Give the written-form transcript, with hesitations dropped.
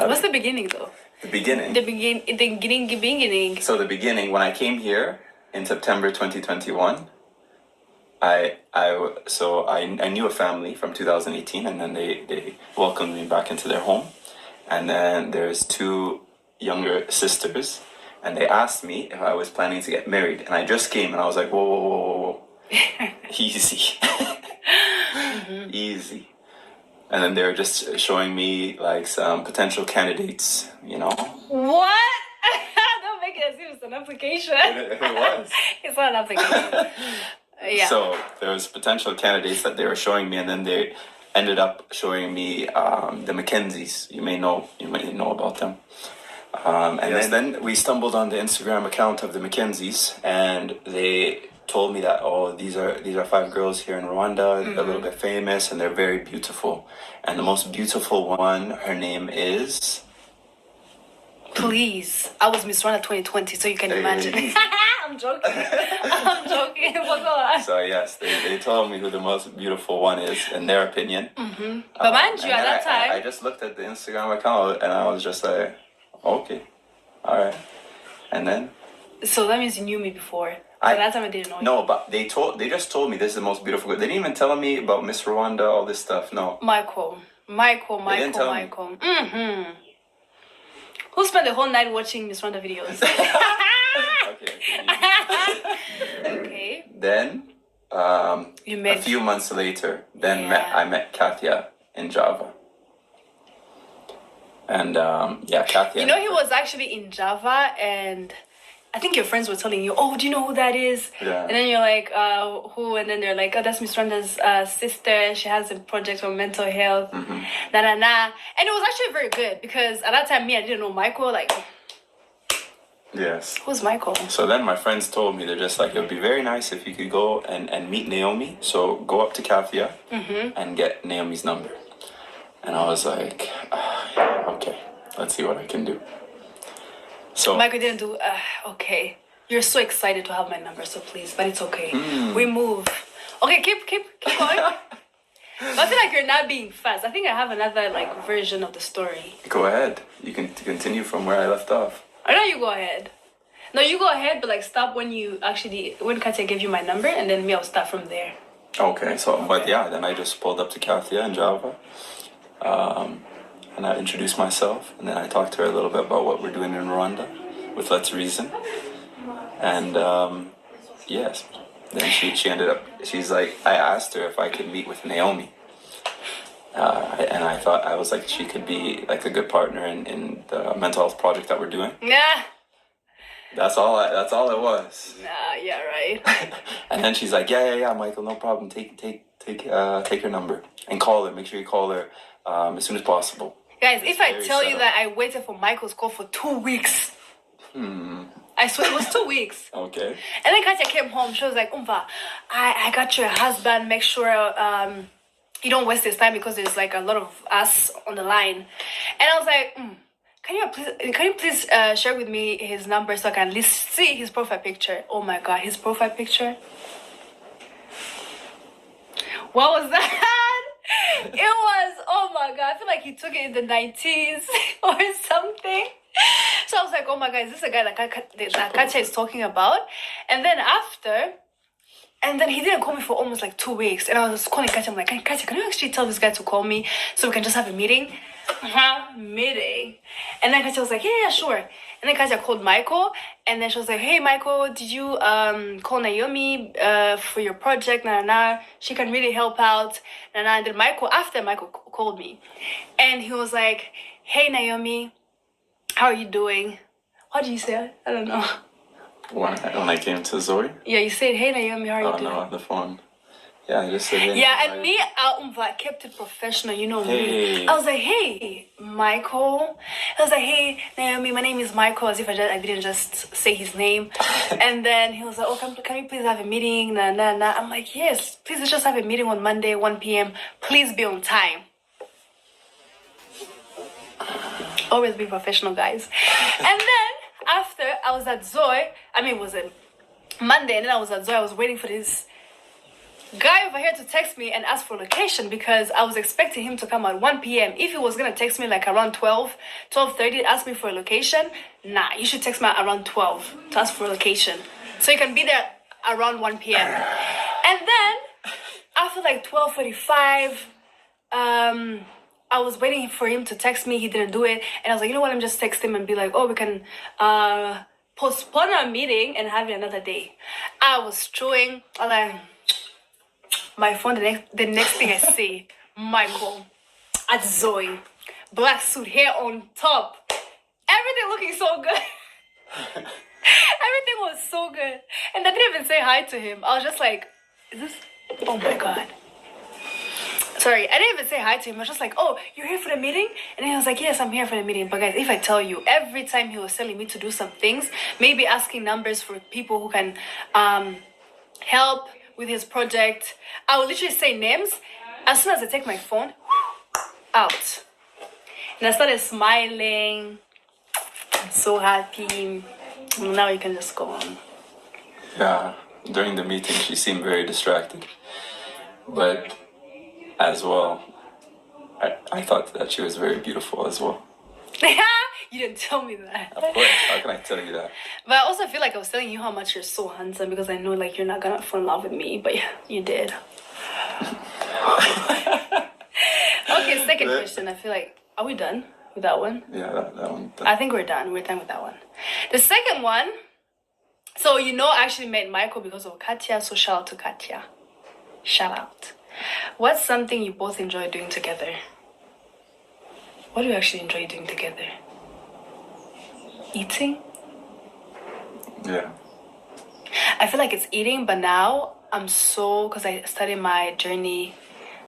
What's the beginning though? The beginning. The beginning. So the beginning, when I came here in September 2021, I knew a family from 2018, and then they welcomed me back into their home. And then there's two younger sisters, and they asked me if I was planning to get married. And I just came, and I was like, whoa. Easy. Mm-hmm. Easy. And then they were just showing me like some potential candidates, you know. What? Don't make it as if it's an application. It was. It's not an application. Yeah. So there was potential candidates that they were showing me, and then they ended up showing me the Mackenzies. You may know about them. And then we stumbled on the Instagram account of the Mackenzies, and they told me that, these are 5 girls here in Rwanda, a little bit famous, and they're very beautiful. And the most beautiful one, her name is... Please. I was Miss Rwanda 2020, so you can imagine. I'm joking. What's on? So yes, they told me who the most beautiful one is, in their opinion. Mm-hmm. But mind you, at that time... I just looked at the Instagram account, and I was just like, okay, all right. And then... So that means you knew me before. At that time I didn't know you. No, but they just told me this is the most beautiful girl. They didn't even tell me about Miss Rwanda, all this stuff, no. Michael. Mm-hmm. Who spent the whole night watching Miss Rwanda videos? Okay. Then, you met... a few months later, I met Katia in Java. And, Katia... You know, he was actually in Java, and... I think your friends were telling you, do you know who that is? Yeah. And then you're like, who? And then they're like, that's Miss Rwanda's sister. She has a project on mental health. Mm-hmm. And it was actually very good because at that time, I didn't know Michael. Like, yes. Who's Michael? So then my friends told me, they're just like, it would be very nice if you could go and meet Naomi. So go up to Katia and get Naomi's number. And I was like, okay, let's see what I can do. So Michael didn't do, okay. You're so excited to have my number, so please, but it's okay. We move. Okay, keep going. But I feel like you're not being fast. I think I have another version of the story. Go ahead. You can continue from where I left off. I know you go ahead. No, you go ahead, but stop when Katia gave you my number, and then I'll start from there. Okay, then I just pulled up to Katia in Java. And I introduced myself, and then I talked to her a little bit about what we're doing in Rwanda with Let's Reason. And yes, then she ended up, she's like, I asked her if I could meet with Naomi. And I was like, she could be like a good partner in the mental health project that we're doing. Yeah. That's all it was. Yeah, right. And then she's like, yeah, Michael, no problem. Take her number and call her. Make sure you call her as soon as possible. Guys, if I tell you that I waited for Michael's call for 2 weeks. I swear it was 2 weeks. Okay. And then Katia came home. She was like, Umva, I got your husband. Make sure you don't waste his time because there's a lot of us on the line. And I was like, can you please share with me his number so I can at least see his profile picture? Oh my God, his profile picture. What was that? It was, oh my God, I feel like he took it in the 90s or something. So I was like, oh my God, is this a guy that Katia is talking about? And then he didn't call me for almost 2 weeks. And I was calling Katia, I'm like, Katia, can you actually tell this guy to call me so we can just have a meeting? Meeting. And then Katia was like, yeah, sure. And then Katia called Michael, and then she was like, hey, Michael, did you call Naomi for your project? She can really help out. And then Michael called me, and he was like, hey, Naomi, how are you doing? What did you say? I don't know. When I came to Zoe? Yeah, you said, hey, Naomi, how are you doing? Oh, no, on the phone. Yeah, I just said, hey. Yeah, and me, I kept it professional, me. I was like, hey, Michael. I was like, hey, Naomi, my name is Michael, as if I didn't just say his name. And then he was like, can we please have a meeting? I'm like, yes, please, let's just have a meeting on Monday, 1 p.m. Please be on time. Always be professional, guys. And then after I was at Zoe, it was a Monday, and then I was at Zoe. I was waiting for this Guy over here to text me and ask for location because I was expecting him to come at 1 p.m. If he was gonna text me like around 12:30, ask me for a location, nah, you should text me around 12 to ask for a location. So you can be there around 1 p.m. And then after like 12:45, I was waiting for him to text me. He didn't do it. And I was like, you know what? Let me just text him and be like, oh, we can postpone our meeting and have it another day. I was chewing. I was like, my phone, the next thing I see, Michael at Zoe, black suit, hair on top, everything looking so good. Everything was so good. And I didn't even say hi to him. I was just like, is this, oh my God. Sorry, I didn't even say hi to him. I was just like, oh, you're here for the meeting? And then he was like, yes, I'm here for the meeting. But guys, if I tell you, every time he was telling me to do some things, maybe asking numbers for people who can help with his project, I would literally say names. As soon as I take my phone, out. And I started smiling. I'm so happy. Now you can just go on. Yeah, during the meeting, she seemed very distracted. But as well, I thought that she was very beautiful as well. You didn't tell me that. Of course, how can I tell you that? But I also feel like I was telling you how much you're so handsome because I know like you're not gonna fall in love with me, but yeah, you did. Okay, second question. I feel like, are we done with that one? Yeah, that one. I think we're done. We're done with that one. The second one, so I actually met Michael because of Katya, so shout out to Katya. Shout out. What's something you both enjoy doing together? What do you actually enjoy doing together? Eating? Yeah. I feel like it's eating, but now I'm so, because I started my journey